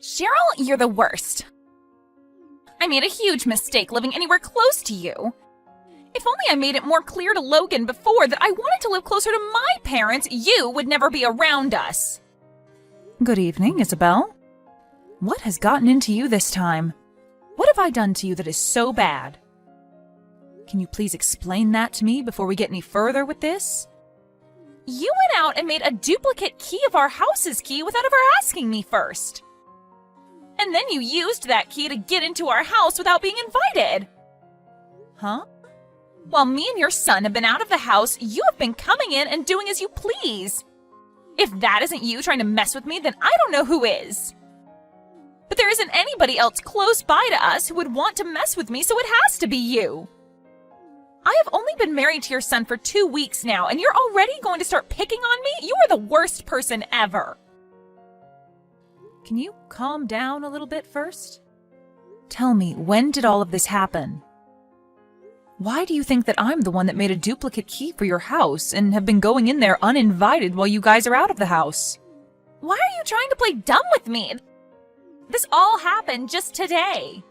Cheryl, you're the worst. I made a huge mistake living anywhere close to you. If only I made it more clear to Logan before that I wanted to live closer to my parents, you would never be around us. Good evening, Isabel. What has gotten into you this time? What have I done to you that is so bad? Can you please explain that to me before we get any further with this? You went out and made a duplicate key of our house's key without ever asking me first. And then you used that key to get into our house without being invited. Huh? While me and your son have been out of the house, you have been coming in and doing as you please. If that isn't you trying to mess with me, then I don't know who is. But there isn't anybody else close by to us who would want to mess with me, so it has to be you. I have only been married to your son for 2 weeks now, and you're already going to start picking on me? You are the worst person ever. Can you calm down a little bit first? Tell me, when did all of this happen? Why do you think that I'm the one that made a duplicate key for your house and have been going in there uninvited while you guys are out of the house? Why are you trying to play dumb with me? This all happened just today.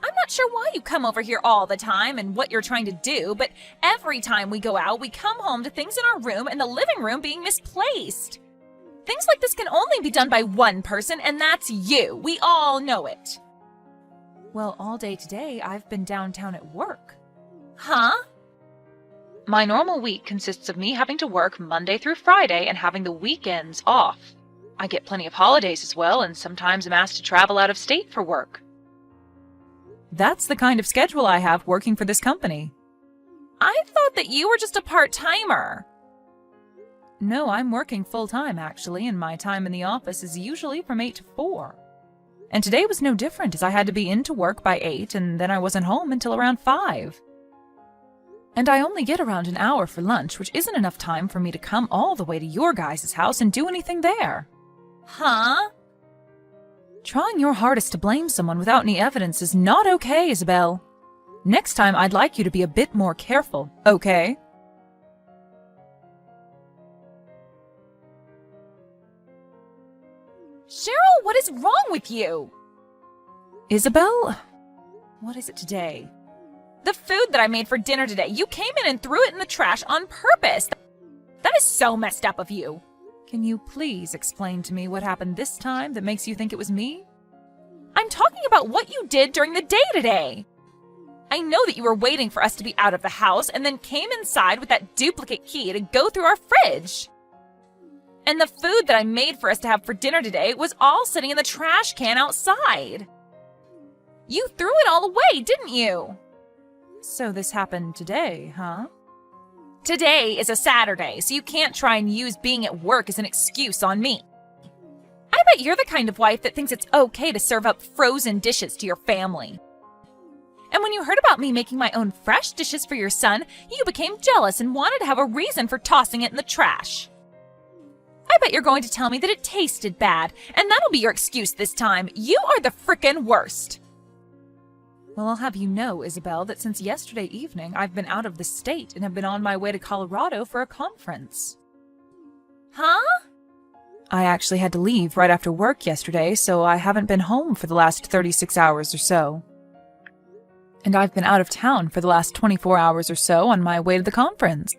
I'm not sure why you come over here all the time and what you're trying to do, but every time we go out, we come home to things in our room and the living room being misplaced. Things like this can only be done by one person, and that's you. We all know it. Well, all day today, I've been downtown at work. Huh? My normal week consists of me having to work Monday through Friday and having the weekends off. I get plenty of holidays as well, and sometimes I'm asked to travel out of state for work. That's the kind of schedule I have working for this company. I thought that you were just a part-timer. No, I'm working full-time, actually, and my time in the office is usually from 8 to 4. And today was no different, as I had to be into work by 8, and then I wasn't home until around 5. And I only get around an hour for lunch, which isn't enough time for me to come all the way to your guys' house and do anything there. Huh? Trying your hardest to blame someone without any evidence is not okay, Isabel. Next time, I'd like you to be a bit more careful, okay? Cheryl, what is wrong with you? Isabel? What is it today? The food that I made for dinner today. You came in and threw it in the trash on purpose. That is so messed up of you. Can you please explain to me what happened this time that makes you think it was me? I'm talking about what you did during the day today. I know that you were waiting for us to be out of the house and then came inside with that duplicate key to go through our fridge. And the food that I made for us to have for dinner today was all sitting in the trash can outside. You threw it all away, didn't you? So this happened today, huh? Today is a Saturday, so you can't try and use being at work as an excuse on me. I bet you're the kind of wife that thinks it's okay to serve up frozen dishes to your family. And when you heard about me making my own fresh dishes for your son, you became jealous and wanted to have a reason for tossing it in the trash. I bet you're going to tell me that it tasted bad, and that'll be your excuse this time. You are the frickin' worst. Well, I'll have you know, Isabel, that since yesterday evening, I've been out of the state and have been on my way to Colorado for a conference. Huh? I actually had to leave right after work yesterday, so I haven't been home for the last 36 hours or so. And I've been out of town for the last 24 hours or so on my way to the conference.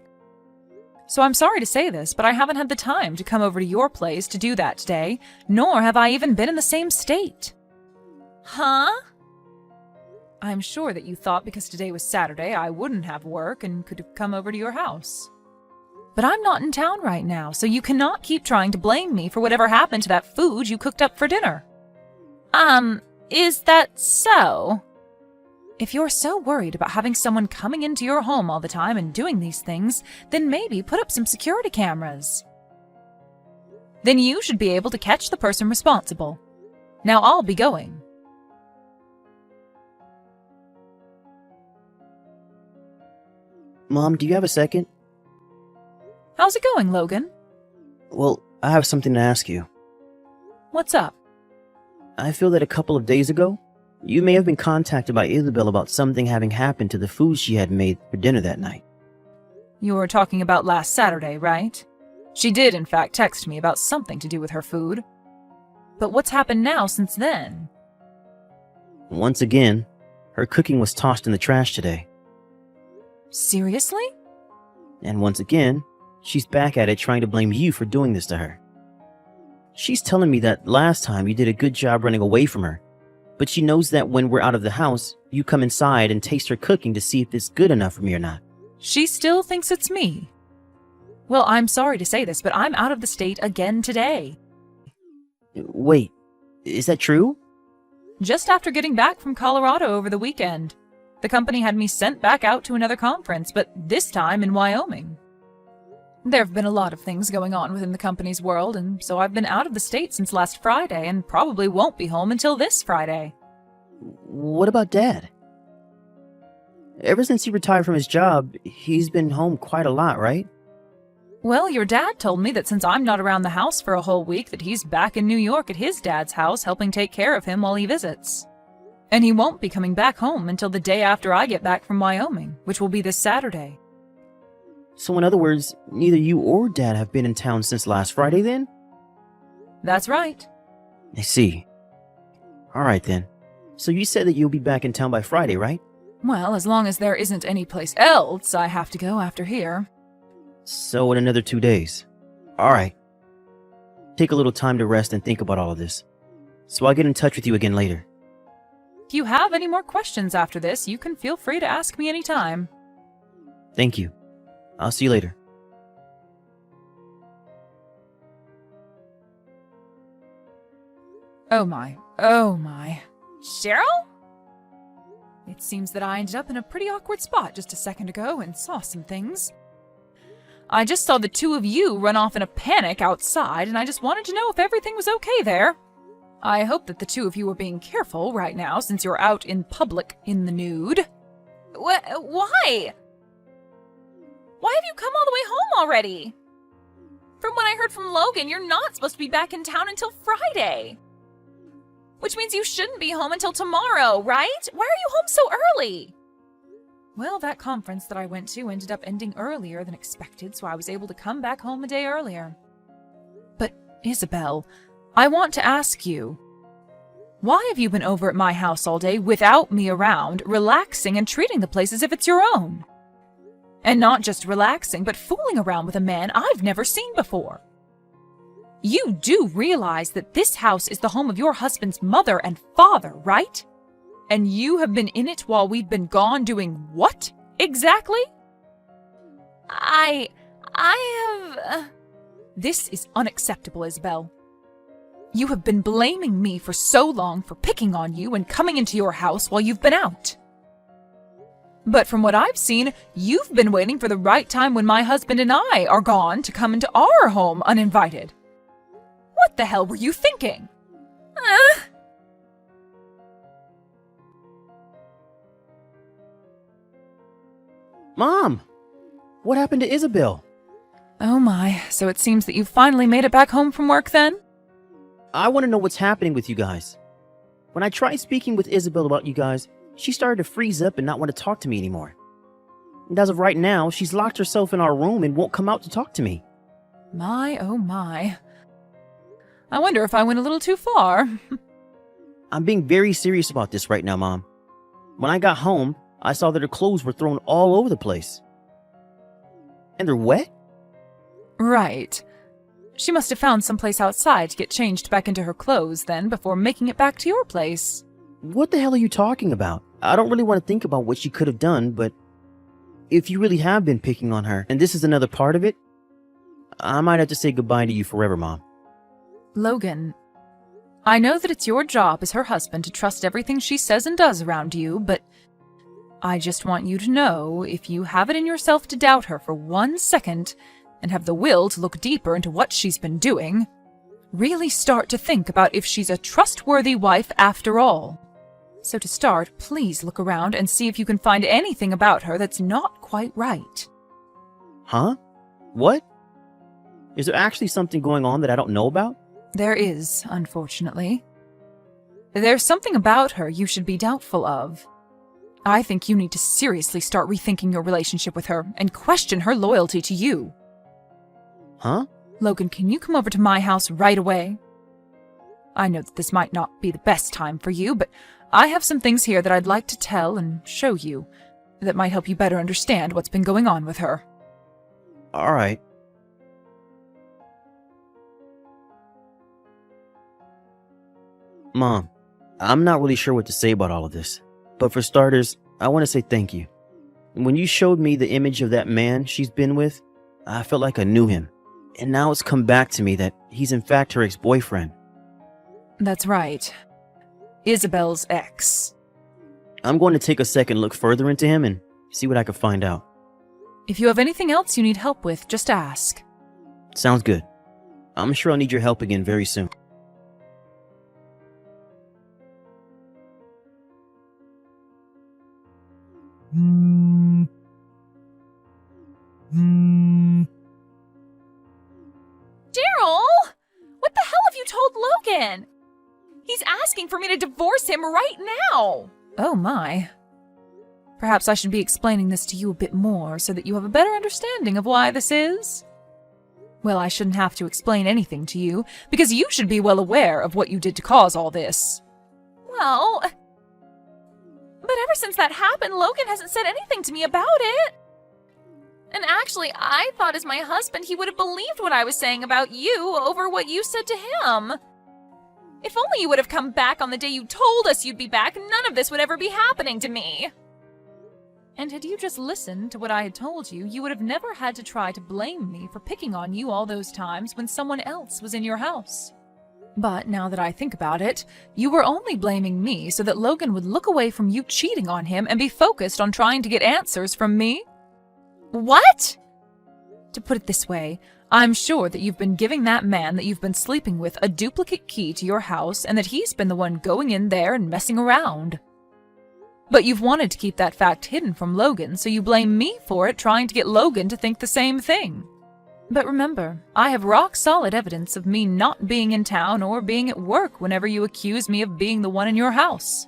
So I'm sorry to say this, but I haven't had the time to come over to your place to do that today, nor have I even been in the same state. Huh? I'm sure that you thought because today was Saturday I wouldn't have work and could have come over to your house. But I'm not in town right now, so you cannot keep trying to blame me for whatever happened to that food you cooked up for dinner. Is that so? If you're so worried about having someone coming into your home all the time and doing these things, then maybe put up some security cameras. Then you should be able to catch the person responsible. Now I'll be going. Mom, do you have a second? How's it going, Logan? Well, I have something to ask you. What's up? I feel that a couple of days ago, you may have been contacted by Isabel about something having happened to the food she had made for dinner that night. You were talking about last Saturday, right? She did, in fact, text me about something to do with her food. but what's happened now since then? Once again, her cooking was tossed in the trash today. Seriously? And once again, she's back at it trying to blame you for doing this to her. She's telling me that last time you did a good job running away from her, but she knows that when we're out of the house, you come inside and taste her cooking to see if it's good enough for me or not. She still thinks it's me. Well, I'm sorry to say this, but I'm out of the state again today. Wait, is that true? Just after getting back from Colorado over the weekend. The company had me sent back out to another conference, but this time in Wyoming. There have been a lot of things going on within the company's world, and so I've been out of the state since last Friday and probably won't be home until this Friday. What about Dad? Ever since he retired from his job, he's been home quite a lot, right? Well, your dad told me that since I'm not around the house for a whole week, that he's back in New York at his dad's house helping take care of him while he visits. And he won't be coming back home until the day after I get back from Wyoming, which will be this Saturday. So in other words, neither you or Dad have been in town since last Friday then? That's right. I see. Alright then. So you said that you'll be back in town by Friday, right? Well, as long as there isn't any place else I have to go after here. So in another 2 days. Alright. Take a little time to rest and think about all of this. So I'll get in touch with you again later. If you have any more questions after this, you can feel free to ask me anytime. Thank you. I'll see you later. Oh my, oh my. Cheryl? It seems that I ended up in a pretty awkward spot just a second ago and saw some things. I just saw the two of you run off in a panic outside, and I just wanted to know if everything was okay there. I hope that the two of you are being careful right now since you're out in public in the nude. Why? Why have you come all the way home already? From what I heard from Logan, you're not supposed to be back in town until Friday. Which means you shouldn't be home until tomorrow, right? Why are you home so early? Well, that conference that I went to ended up ending earlier than expected, so I was able to come back home a day earlier. But, Isabel, I want to ask you, why have you been over at my house all day without me around, relaxing and treating the place as if it's your own? And not just relaxing, but fooling around with a man I've never seen before. You do realize that this house is the home of your husband's mother and father, right? And you have been in it while we've been gone doing what, exactly? I have... This is unacceptable, Isabel. You have been blaming me for so long for picking on you and coming into your house while you've been out. But from what I've seen, you've been waiting for the right time when my husband and I are gone to come into our home uninvited. What the hell were you thinking? Mom! What happened to Isabel? Oh my, so it seems that you finally made it back home from work then? I want to know what's happening with you guys. When I tried speaking with Isabel about you guys, she started to freeze up and not want to talk to me anymore. And as of right now, she's locked herself in our room and won't come out to talk to me. My, oh my. I wonder if I went a little too far. I'm being very serious about this right now, Mom. When I got home, I saw that her clothes were thrown all over the place. And they're wet? Right. She must have found someplace outside to get changed back into her clothes then before making it back to your place. What the hell are you talking about? I don't really want to think about what she could have done, but if you really have been picking on her, and this is another part of it, I might have to say goodbye to you forever, Mom. Logan, I know that it's your job as her husband to trust everything she says and does around you, but I just want you to know if you have it in yourself to doubt her for 1 second and have the will to look deeper into what she's been doing, really start to think about if she's a trustworthy wife after all. So to start, please look around and see if you can find anything about her that's not quite right. Huh? What? Is there actually something going on that I don't know about? There is, unfortunately. There's something about her you should be doubtful of. I think you need to seriously start rethinking your relationship with her and question her loyalty to you. Huh? Logan, can you come over to my house right away? I know that this might not be the best time for you, but I have some things here that I'd like to tell and show you that might help you better understand what's been going on with her. All right. Mom, I'm not really sure what to say about all of this, but for starters, I want to say thank you. When you showed me the image of that man she's been with, I felt like I knew him. And now it's come back to me that he's in fact her ex-boyfriend. That's right. Isabel's ex. I'm going to take a second look further into him and see what I can find out. If you have anything else you need help with, just ask. Sounds good. I'm sure I'll need your help again very soon. Daryl! What the hell have you told Logan? He's asking for me to divorce him right now! Oh my. Perhaps I should be explaining this to you a bit more so that you have a better understanding of why this is. Well, I shouldn't have to explain anything to you, because you should be well aware of what you did to cause all this. Well, but ever since that happened, Logan hasn't said anything to me about it. And actually, I thought as my husband he would have believed what I was saying about you over what you said to him. If only you would have come back on the day you told us you'd be back, none of this would ever be happening to me. And had you just listened to what I had told you, you would have never had to try to blame me for picking on you all those times when someone else was in your house. But now that I think about it, you were only blaming me so that Logan would look away from you cheating on him and be focused on trying to get answers from me. What? To put it this way, I'm sure that you've been giving that man that you've been sleeping with a duplicate key to your house and that he's been the one going in there and messing around. But you've wanted to keep that fact hidden from Logan, so you blame me for it, trying to get Logan to think the same thing. But remember, I have rock-solid evidence of me not being in town or being at work whenever you accuse me of being the one in your house.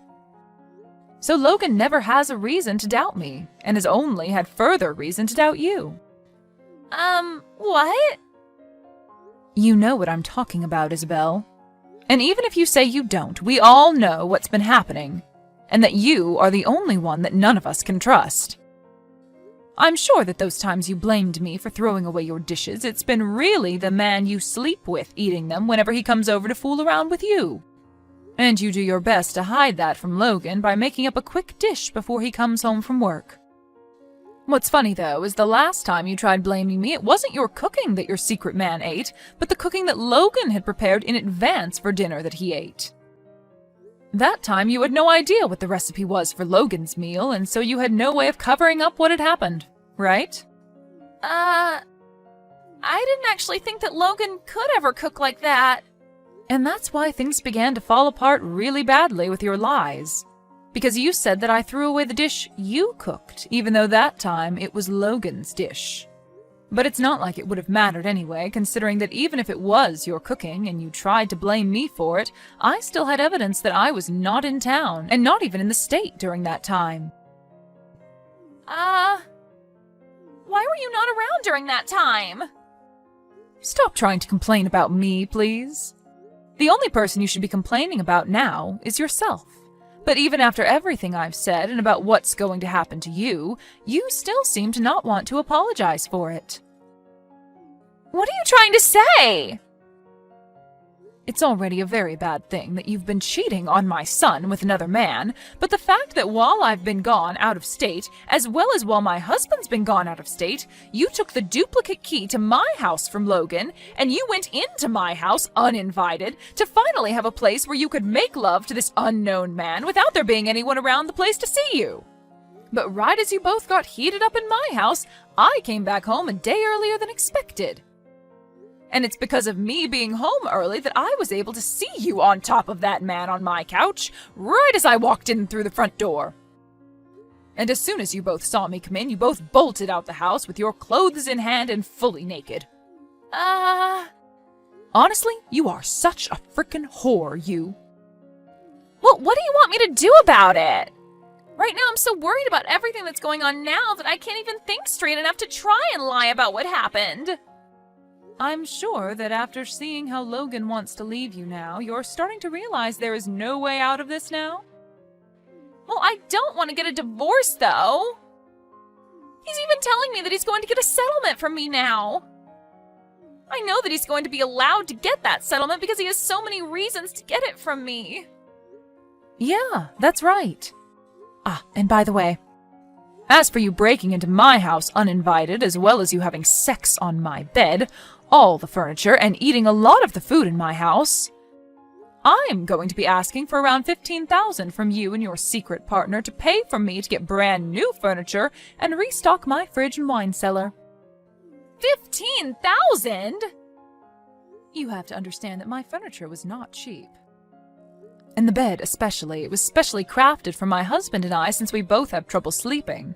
So Logan never has a reason to doubt me, and has only had further reason to doubt you. What? You know what I'm talking about, Isabel. And even if you say you don't, we all know what's been happening, and that you are the only one that none of us can trust. I'm sure that those times you blamed me for throwing away your dishes, it's been really the man you sleep with eating them whenever he comes over to fool around with you. And you do your best to hide that from Logan by making up a quick dish before he comes home from work. What's funny, though, is the last time you tried blaming me, it wasn't your cooking that your secret man ate, but the cooking that Logan had prepared in advance for dinner that he ate. That time you had no idea what the recipe was for Logan's meal, and so you had no way of covering up what had happened, right? I didn't actually think that Logan could ever cook like that. And that's why things began to fall apart really badly with your lies. Because you said that I threw away the dish you cooked, even though that time it was Logan's dish. But it's not like it would have mattered anyway, considering that even if it was your cooking and you tried to blame me for it, I still had evidence that I was not in town, and not even in the state during that time. Why were you not around during that time? Stop trying to complain about me, please. The only person you should be complaining about now is yourself. But even after everything I've said and about what's going to happen to you, you still seem to not want to apologize for it. What are you trying to say? It's already a very bad thing that you've been cheating on my son with another man, but the fact that while I've been gone out of state, as well as while my husband's been gone out of state, you took the duplicate key to my house from Logan, and you went into my house uninvited to finally have a place where you could make love to this unknown man without there being anyone around the place to see you. But right as you both got heated up in my house, I came back home a day earlier than expected. And it's because of me being home early that I was able to see you on top of that man on my couch, right as I walked in through the front door. And as soon as you both saw me come in, you both bolted out the house with your clothes in hand and fully naked. Honestly, you are such a frickin' whore, you. Well, what do you want me to do about it? Right now I'm so worried about everything that's going on now that I can't even think straight enough to try and lie about what happened. I'm sure that after seeing how Logan wants to leave you now, you're starting to realize there is no way out of this now? Well, I don't want to get a divorce, though. He's even telling me that he's going to get a settlement from me now. I know that he's going to be allowed to get that settlement because he has so many reasons to get it from me. Yeah, that's right. And by the way, as for you breaking into my house uninvited, as well as you having sex on my bed, all the furniture, and eating a lot of the food in my house, I'm going to be asking for around $15,000 from you and your secret partner to pay for me to get brand new furniture and restock my fridge and wine cellar. $15,000? You have to understand that my furniture was not cheap. And the bed especially. It was specially crafted for my husband and I since we both have trouble sleeping.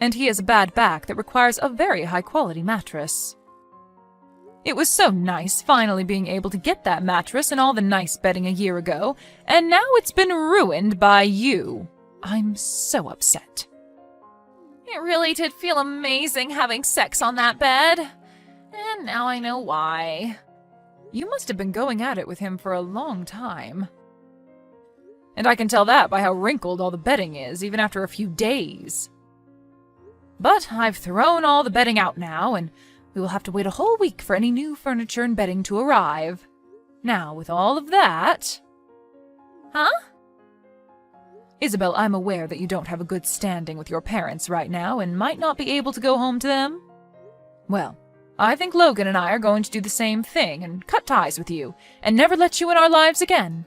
And he has a bad back that requires a very high-quality mattress. It was so nice finally being able to get that mattress and all the nice bedding a year ago, and now it's been ruined by you. I'm so upset. It really did feel amazing having sex on that bed. And now I know why. You must have been going at it with him for a long time. And I can tell that by how wrinkled all the bedding is, even after a few days. But I've thrown all the bedding out now, and we will have to wait a whole week for any new furniture and bedding to arrive. Now, with all of that... Huh? Isabel, I'm aware that you don't have a good standing with your parents right now and might not be able to go home to them. Well, I think Logan and I are going to do the same thing and cut ties with you and never let you in our lives again.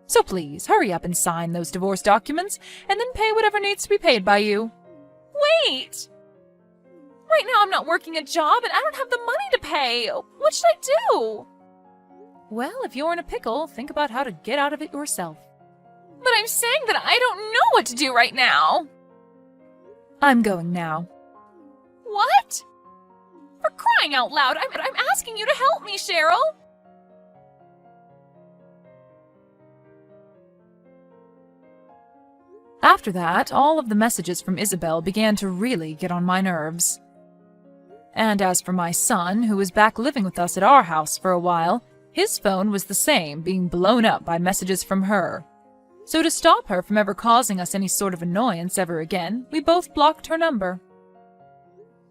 So please, hurry up and sign those divorce documents and then pay whatever needs to be paid by you. Wait! Right now I'm not working a job and I don't have the money to pay. What should I do? Well, if you're in a pickle, think about how to get out of it yourself. But I'm saying that I don't know what to do right now. I'm going now. What? For crying out loud, I'm asking you to help me, Cheryl. After that, all of the messages from Isabel began to really get on my nerves. And as for my son, who was back living with us at our house for a while, his phone was the same, being blown up by messages from her. So to stop her from ever causing us any sort of annoyance ever again, we both blocked her number.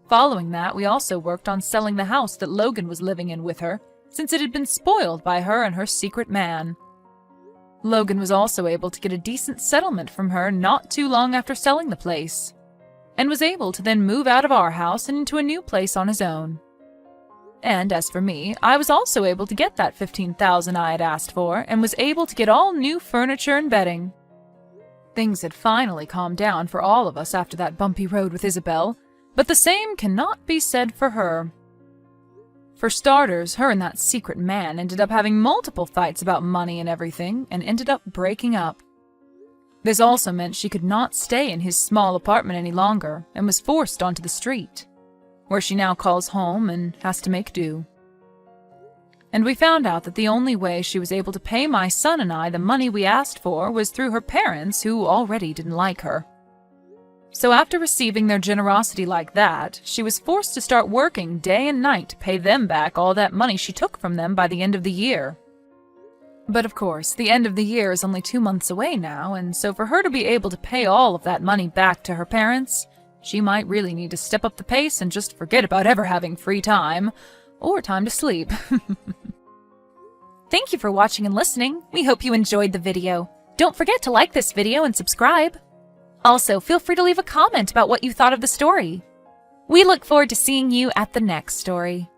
Following that, we also worked on selling the house that Logan was living in with her, since it had been spoiled by her and her secret man. Logan was also able to get a decent settlement from her not too long after selling the place, and was able to then move out of our house and into a new place on his own. And as for me, I was also able to get that $15,000 I had asked for, and was able to get all new furniture and bedding. Things had finally calmed down for all of us after that bumpy road with Isabel, but the same cannot be said for her. For starters, her and that secret man ended up having multiple fights about money and everything, and ended up breaking up. This also meant she could not stay in his small apartment any longer, and was forced onto the street, where she now calls home and has to make do. And we found out that the only way she was able to pay my son and I the money we asked for was through her parents, who already didn't like her. So after receiving their generosity like that, she was forced to start working day and night to pay them back all that money she took from them by the end of the year. But of course, the end of the year is only 2 months away now, and so for her to be able to pay all of that money back to her parents, she might really need to step up the pace and just forget about ever having free time, or time to sleep. Thank you for watching and listening. We hope you enjoyed the video. Don't forget to like this video and subscribe. Also, feel free to leave a comment about what you thought of the story. We look forward to seeing you at the next story.